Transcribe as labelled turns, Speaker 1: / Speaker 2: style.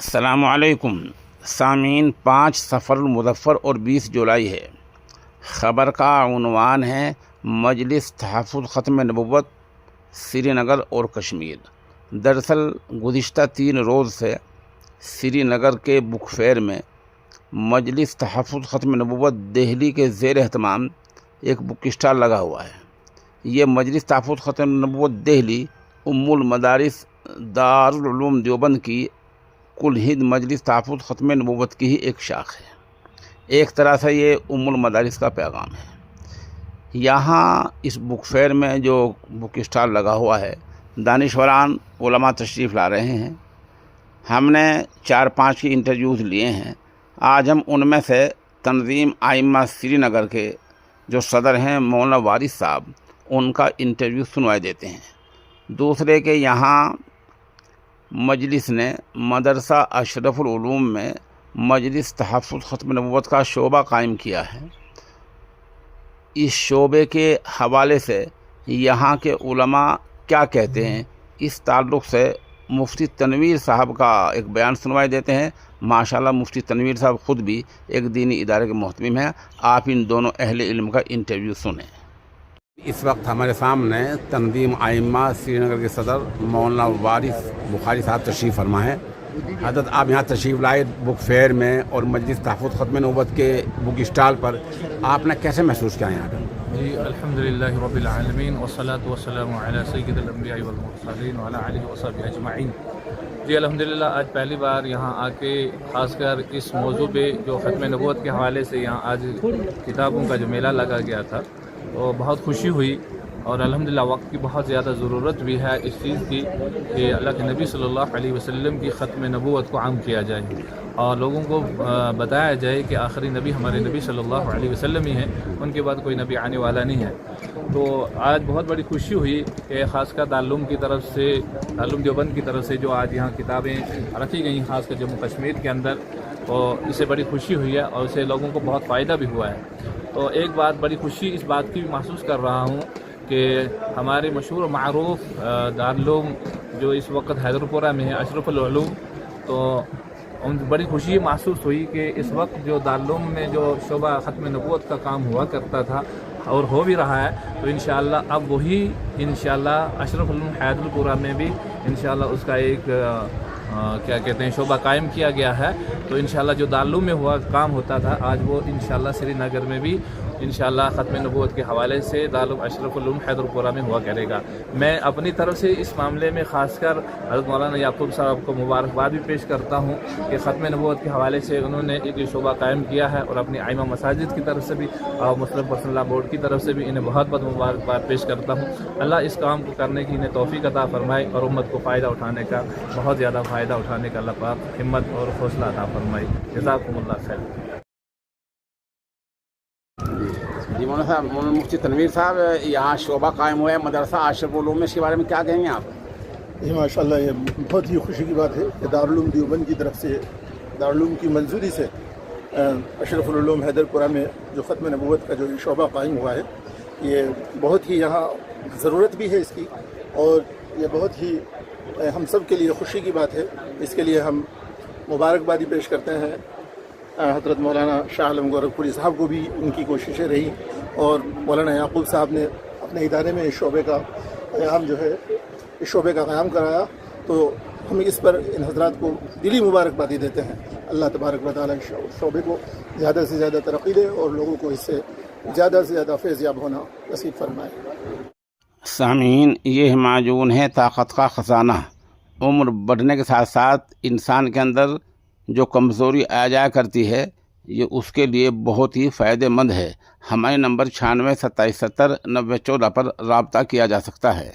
Speaker 1: السلام علیکم سامعین، 5 سفر المظفر اور 20 جولائی ہے۔ خبر کا عنوان ہے مجلس تحفظ ختم نبوت سری نگر اور کشمیر۔ دراصل گزشتہ 3 روز سے سری نگر کے بک فیئر میں مجلس تحفظ ختم نبوت دہلی کے زیر اہتمام ایک بک اسٹال لگا ہوا ہے۔ یہ مجلس تحفظ ختم نبوت دہلی ام المدارس دارالعلوم دیوبند کی کل ہند مجلس تحفظ ختم نبوت کی ہی ایک شاخ ہے۔ ایک طرح سے یہ ام المدارس کا پیغام ہے۔ یہاں اس بک فیئر میں جو بک اسٹال لگا ہوا ہے، دانشوران علماء تشریف لا رہے ہیں۔ ہم نے 4-5 کی انٹرویوز لیے ہیں۔ آج ہم ان میں سے تنظیم ائمہ سری نگر کے جو صدر ہیں مولانا وارث صاحب، ان کا انٹرویو سنوائے دیتے ہیں۔ دوسرے کہ یہاں مجلس نے مدرسہ اشرف العلوم میں مجلس تحفظ ختم نبوت کا شعبہ قائم کیا ہے۔ اس شعبے کے حوالے سے یہاں کے علماء کیا کہتے ہیں، اس تعلق سے مفتی تنویر صاحب کا ایک بیان سنوائے دیتے ہیں۔ ماشاءاللہ مفتی تنویر صاحب خود بھی ایک دینی ادارے کے محتمم ہیں۔ آپ ان دونوں اہل علم کا انٹرویو سنیں۔ اس وقت ہمارے سامنے تنظیم ائمہ سری نگر کے صدر مولانا وارث بخاری صاحب تشریف فرما ہے۔ حضرت، آپ یہاں تشریف لائے بک فیئر میں اور مجلس تحفظ ختم نبوت کے بک اسٹال پر، آپ نے کیسے محسوس کیا یہاں پر؟
Speaker 2: جی الحمدللہ رب العالمین والصلاة والسلام علی سید الانبیاء والمرسلین وعلی آلہ وصحبہ اجمعین۔ جی الحمدللہ آج پہلی بار یہاں آ کے خاص کر اس موضوع پہ جو ختم نبوت کے حوالے سے یہاں آج کتابوں کا جو میلہ لگا گیا تھا، تو بہت خوشی ہوئی اور الحمدللہ وقت کی بہت زیادہ ضرورت بھی ہے اس چیز کی کہ اللہ کے نبی صلی اللہ علیہ وسلم کی ختم نبوت کو عام کیا جائے اور لوگوں کو بتایا جائے کہ آخری نبی ہمارے نبی صلی اللہ علیہ وسلم ہی ہیں، ان کے بعد کوئی نبی آنے والا نہیں ہے۔ تو آج بہت بڑی خوشی ہوئی کہ خاص کر دارالعلوم کی طرف سے، دارالعلوم دیوبند کی طرف سے جو آج یہاں کتابیں رکھی گئیں خاص کر جموں کشمیر کے اندر، تو اس سے بڑی خوشی ہوئی ہے اور اسے لوگوں کو بہت فائدہ بھی ہوا ہے۔ تو ایک بات بڑی خوشی اس بات کی بھی محسوس کر رہا ہوں کہ ہمارے مشہور و معروف دارالعلوم جو اس وقت حیدرپورہ میں ہے اشرف العلوم، تو ان بڑی خوشی محسوس ہوئی کہ اس وقت جو دارالعلوم میں جو شعبہ ختم نبوت کا کام ہوا کرتا تھا اور ہو بھی رہا ہے، تو انشاءاللہ اب وہی انشاءاللہ اشرف العلوم حیدرپورہ میں بھی انشاءاللہ اس کا ایک کیا کہتے ہیں شعبہ قائم کیا گیا ہے۔ تو انشاءاللہ جو دارالعلوم میں ہوا کام ہوتا تھا، آج وہ انشاءاللہ سری نگر میں بھی انشاءاللہ ختم نبوت کے حوالے سے دارالعلوم اشرف العلوم حیدرپورہ میں ہوا کرے گا۔ میں اپنی طرف سے اس معاملے میں خاص کر حضرت مولانا یعقوب صاحب کو مبارکباد بھی پیش کرتا ہوں کہ ختم نبوت کے حوالے سے انہوں نے ایک شعبہ قائم کیا ہے اور اپنی ائمہ مساجد کی طرف سے بھی اور مسلم پرسنل لا بورڈ کی طرف سے بھی انہیں بہت بہت مبارکباد پیش کرتا ہوں۔ اللہ اس کام کو کرنے کی انہیں توفیق عطا فرمائے اور امت کو فائدہ اٹھانے کا، بہت زیادہ فائدہ اٹھانے کا اللہ پاک ہمت اور حوصلہ عطا فرمائے۔ جزاکم اللہ خیر۔
Speaker 1: جی مولانا صاحب، مولانا مفتی تنویر صاحب، یہاں شعبہ قائم ہوا ہے مدرسہ اشرف العلوم میں، اس کے بارے میں کیا کہیں گے آپ؟
Speaker 3: جی ماشاءاللہ، یہ بہت ہی خوشی کی بات ہے کہ دارالعلوم دیوبند کی طرف سے، دارالعلوم کی منظوری سے اشرف العلوم حیدرپورہ میں جو ختم نبوت کا جو شعبہ قائم ہوا ہے، یہ بہت ہی یہاں ضرورت بھی ہے اس کی، اور یہ بہت ہی ہم سب کے لیے خوشی کی بات ہے۔ اس کے لیے ہم مبارکبادی پیش کرتے ہیں حضرت مولانا شاہ عالم گورکھپوری صاحب کو بھی، ان کی کوششیں رہی، اور مولانا یعقوب صاحب نے اپنے ادارے میں اس شعبے کا قیام جو ہے، اس شعبے کا قیام کرایا، تو ہم اس پر ان حضرات کو دلی مبارکبادی دیتے ہیں۔ اللہ تبارک و تعالیٰ اس شعبے کو زیادہ سے زیادہ ترقی دے اور لوگوں کو اس سے زیادہ سے زیادہ فیض یاب ہونا نصیب فرمائے۔
Speaker 1: سامعین، یہ معجون ہے طاقت کا خزانہ۔ عمر بڑھنے کے ساتھ ساتھ انسان کے اندر جو کمزوری آ جایا کرتی ہے، یہ اس کے لیے بہت ہی فائدہ مند ہے۔ ہمارے نمبر 96 27 70 90 14 پر رابطہ کیا جا سکتا ہے۔